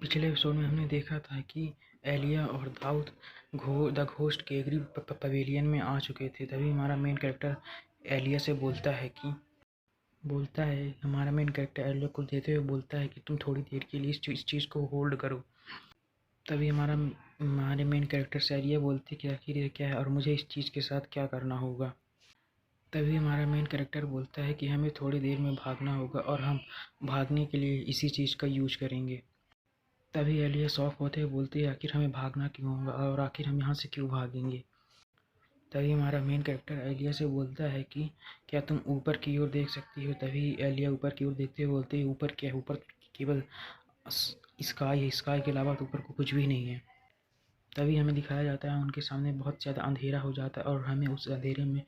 पिछले एपिसोड में हमने देखा था कि एलिया और दाऊद द घोस्ट केगरी पवेलियन में आ चुके थे। तभी हमारा मेन कैरेक्टर एलिया से हमारा मेन कैरेक्टर एलिया को देते हुए बोलता है कि तुम थोड़ी देर के लिए इस चीज़ को होल्ड करो। तभी हमारे मेन कैरेक्टर से एलिया बोलती है कि आखिर ये क्या है और मुझे इस चीज़ के साथ क्या करना होगा। तभी हमारा मेन कैरेक्टर बोलता है कि हमें थोड़ी देर में भागना होगा और हम भागने के लिए इसी चीज़ का यूज करेंगे। तभी एलिया शॉक होते हुए बोलती है आखिर हमें भागना क्यों होगा और आखिर हम यहाँ से क्यों भागेंगे। तभी हमारा मेन कैरेक्टर एलिया से बोलता है कि क्या तुम ऊपर की ओर देख सकती हो। तभी एलिया ऊपर की ओर देखते हुए बोलती है ऊपर क्या है, ऊपर केवल स्काई है, स्काई के अलावा तो ऊपर को कुछ भी नहीं है। तभी हमें दिखाया जाता है उनके सामने बहुत ज़्यादा अंधेरा हो जाता है और हमें उस अंधेरे में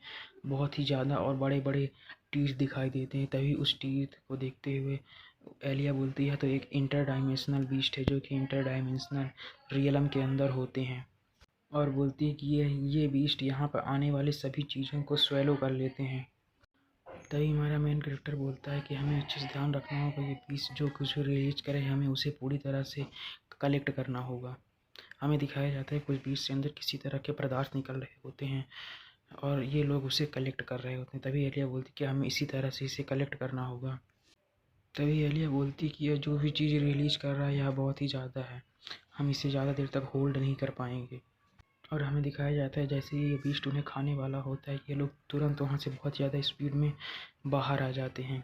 बहुत ही ज़्यादा और बड़े बड़े टीथ दिखाई देते हैं। तभी उस टीथ को देखते हुए एलिया बोलती है तो एक इंटर डायमेंशनल बीस्ट है जो कि इंटर डायमेंशनल रियलम के अंदर होते हैं और बोलती है कि ये बीस्ट यहाँ पर आने वाली सभी चीज़ों को स्वेलो कर लेते हैं। तभी हमारा मेन कैरेक्टर बोलता है कि हमें अच्छे से ध्यान रखना होगा, ये बीस्ट जो कुछ रिलीज करे हमें उसे पूरी तरह से कलेक्ट करना होगा। हमें दिखाया जाता है कुछ बीच से अंदर किसी तरह के पदार्थ निकल रहे होते हैं और ये लोग उसे कलेक्ट कर रहे होते हैं। तभी एलिया बोलती है कि हमें इसी तरह से इसे कलेक्ट करना होगा। तभी एलिया बोलती कि यह जो भी चीज़ रिलीज कर रहा है यह बहुत ही ज़्यादा है, हम इसे ज़्यादा देर तक होल्ड नहीं कर पाएंगे। और हमें दिखाया जाता है जैसे ही ये बीस्ट उन्हें खाने वाला होता है ये लोग तुरंत वहाँ से बहुत ज़्यादा स्पीड में बाहर आ जाते हैं।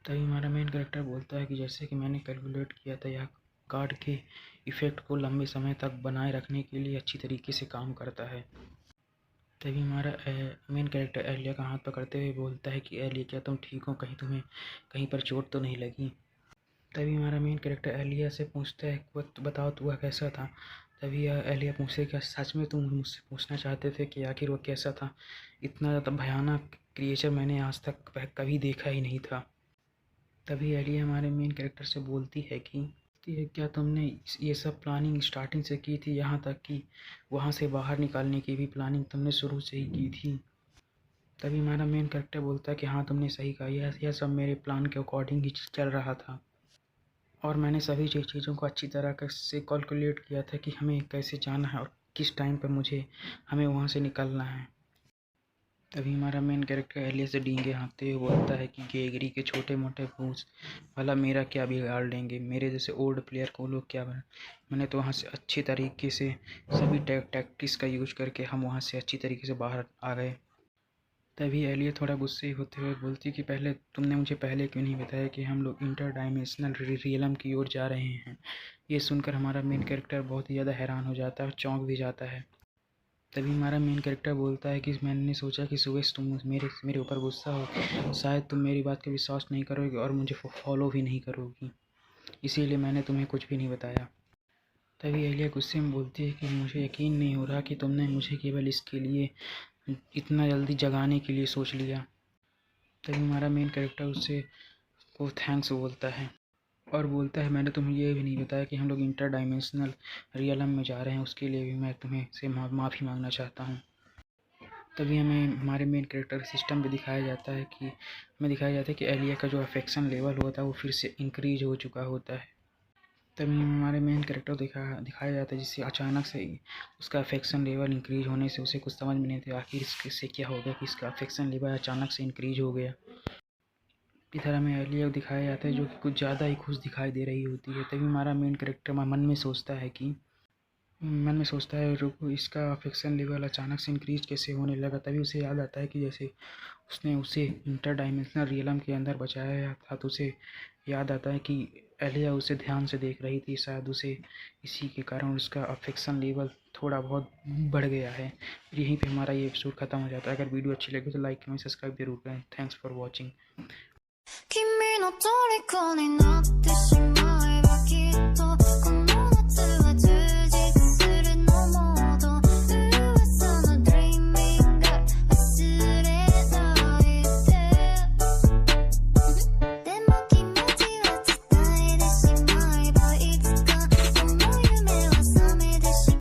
तभी हमारा मेन कैरेक्टर बोलता है कि जैसे कि मैंने कैलकुलेट किया था यह कार्ड के इफ़ेक्ट को लंबे समय तक बनाए रखने के लिए अच्छी तरीके से काम करता है। तभी हमारा मेन कैरेक्टर एलिया का हाथ पकड़ते हुए बोलता है कि एलिया क्या तुम ठीक हो, कहीं तुम्हें कहीं पर चोट तो नहीं लगी। तभी हमारा मेन कैरेक्टर एलिया से पूछता है बताओ तो वह कैसा था। तभी एलिया पूछे क्या सच में तुम मुझसे पूछना चाहते थे कि आखिर वह कैसा था। इतना ज़्यादा भयानक क्रिएचर मैंने आज तक कभी देखा ही नहीं था। तभी एलिया हमारे मेन कैरेक्टर से बोलती है कि क्या तुमने ये सब प्लानिंग स्टार्टिंग से की थी, यहाँ तक कि वहाँ से बाहर निकालने की भी प्लानिंग तुमने शुरू से ही की थी। तभी हमारा मेन कैरेक्टर बोलता है कि हाँ तुमने सही कहा, यह सब मेरे प्लान के अकॉर्डिंग ही चल रहा था और मैंने सभी चीज़ों को अच्छी तरह से कैलकुलेट किया था कि हमें कैसे जाना है और किस टाइम पर हमें वहाँ से निकलना है। तभी हमारा मेन कैरेक्टर एलिया से डींगे हाँकते हुए बोलता है कि गेगरी के छोटे मोटे फूस भला मेरा क्या बिगाड़ लेंगे, मेरे जैसे ओल्ड प्लेयर को लोग क्या बना। मैंने तो वहाँ से अच्छे तरीके से सभी टैक्टिक्स का यूज करके हम वहाँ से अच्छी तरीके से बाहर आ गए। तभी एलिया थोड़ा गुस्से होते हुए बोलती कि पहले तुमने मुझे पहले क्यों नहीं बताया कि हम लोग इंटर डायमेंशनल रियलम की ओर जा रहे हैं। ये सुनकर हमारा मेन कैरेक्टर बहुत ही ज़्यादा हैरान हो जाता है और चौंक भी जाता है। तभी हमारा मेन कैरेक्टर बोलता है कि मैंने सोचा कि सुबह से तुम मेरे ऊपर गुस्सा हो, शायद तुम मेरी बात का विश्वास नहीं करोगे और मुझे फॉलो भी नहीं करोगी, इसीलिए मैंने तुम्हें कुछ भी नहीं बताया। तभी एलिया गुस्से में बोलती है कि मुझे यकीन नहीं हो रहा कि तुमने मुझे केवल इसके लिए इतना जल्दी जगाने के लिए सोच लिया। तभी हमारा मेन कैरेक्टर उससे को थैंक्स बोलता है और बोलता है मैंने तुम्हें ये भी नहीं बताया कि हम लोग इंटर डायमेंशनल रियलम में जा रहे हैं, उसके लिए भी मैं तुम्हें से माफ़ी मांगना चाहता हूँ। तभी हमें हमारे मेन कैरेक्टर सिस्टम पे दिखाया जाता है कि एलिया का जो अफेक्शन लेवल होता है वो फिर से इंक्रीज हो चुका होता है। तभी हमारे मेन कैरेक्टर दिखाया जाता है जिससे अचानक से उसका अफेक्शन लेवल इंक्रीज होने से उसे कुछ समझ में नहीं आता आखिर इससे क्या हो गया कि इसका अफेक्शन लेवल अचानक से इंक्रीज हो गया। इस तरह हमें एलिया दिखाया जाता है जो कि कुछ ज़्यादा ही खुश दिखाई दे रही होती है। तभी हमारा मेन कैरेक्टर मन में सोचता है रुको इसका अफेक्शन लेवल अचानक से इंक्रीज कैसे होने लगा। तभी उसे याद आता है कि जैसे उसने उसे इंटर डायमेंशनल रियलम के अंदर बचाया था तो उसे याद आता है कि एलिया उसे ध्यान से देख रही थी, शायद उसे इसी के कारण उसका अफेक्शन लेवल थोड़ा बहुत बढ़ गया है। फिर यहीं पे हमारा ये एपिसोड ख़त्म हो जाता है। अगर वीडियो अच्छी लगे तो लाइक कमेंट सब्सक्राइब जरूर करें। Thanks for watching.